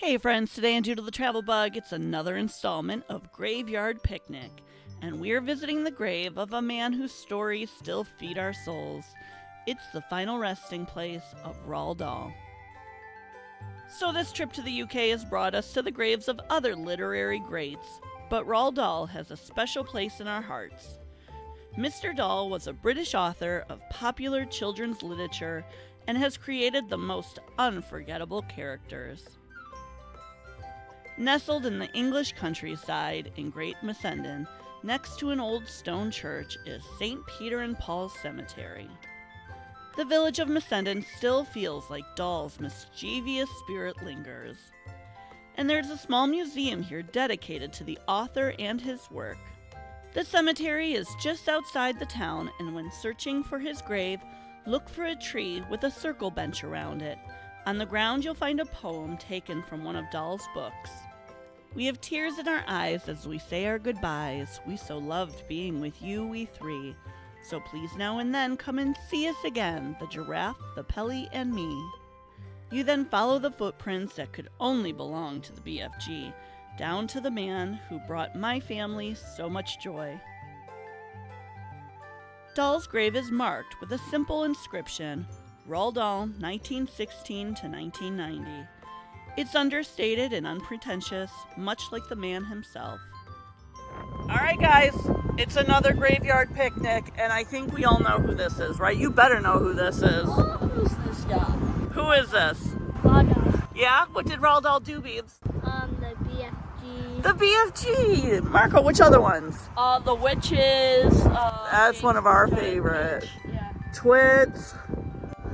Hey friends, today on Due to the Travel Bug, it's another installment of Graveyard Picnic, and we're visiting the grave of a man whose stories still feed our souls. It's the final resting place of Roald Dahl. So this trip to the UK has brought us to the graves of other literary greats, but Roald Dahl has a special place in our hearts. Mr. Dahl was a British author of popular children's literature and has created the most unforgettable characters. Nestled in the English countryside in Great Missenden, next to an old stone church, is St. Peter and Paul's Cemetery. The village of Missenden still feels like Dahl's mischievous spirit lingers. And there's a small museum here dedicated to the author and his work. The cemetery is just outside the town, and when searching for his grave, look for a tree with a circle bench around it. On the ground, you'll find a poem taken from one of Dahl's books. We have tears in our eyes as we say our goodbyes. We so loved being with you, we three. So please now and then come and see us again, the Giraffe, the Pelly and Me. You then follow the footprints that could only belong to the BFG, down to the man who brought my family so much joy. Dahl's grave is marked with a simple inscription, Roald Dahl, 1916 to 1990. It's understated and unpretentious, much like the man himself. All right, guys, it's another graveyard picnic, and I think we all know who this is, right? You better know who this is. Oh, who's this guy? Who is this? Roald Dahl. Yeah? What did Roald Dahl do, Beebs? The BFG. The BFG! Marco, which other ones? The Witches. That's one of our favorite. Yeah. Twits.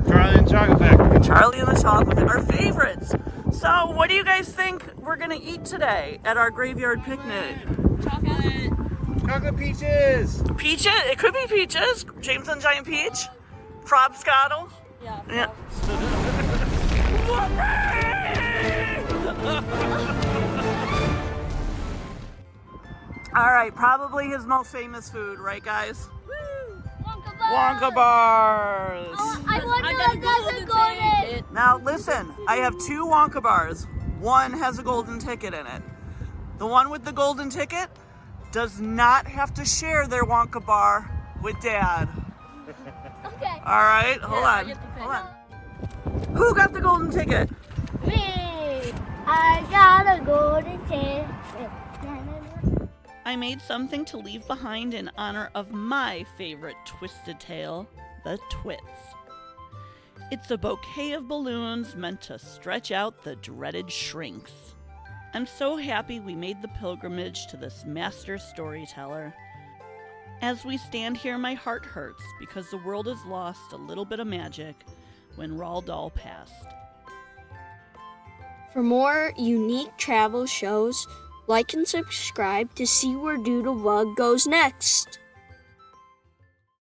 Charlie and the Chocolate Factory. Charlie and the Chocolate Factory, our favorites. So, what do you guys think we're gonna eat today at our graveyard picnic? Chocolate. Chocolate peaches. Peaches? It could be peaches. James and Giant Peach. Forbscottle. Yeah. All right, probably his most famous food, right, guys? Woo! Wonka bars. I wonder if that's a golden. Now, listen, I have two Wonka bars. One has a golden ticket in it. The one with the golden ticket does not have to share their Wonka bar with Dad. Okay. All right, hold on. Hold on. Who got the golden ticket? Me. I got a golden ticket. I made something to leave behind in honor of my favorite twisted tale, the Twits. It's a bouquet of balloons meant to stretch out the dreaded shrinks. I'm so happy we made the pilgrimage to this master storyteller. As we stand here, my heart hurts because the world has lost a little bit of magic when Roald Dahl passed. For more unique travel shows, like and subscribe to see where Doodle Bug goes next.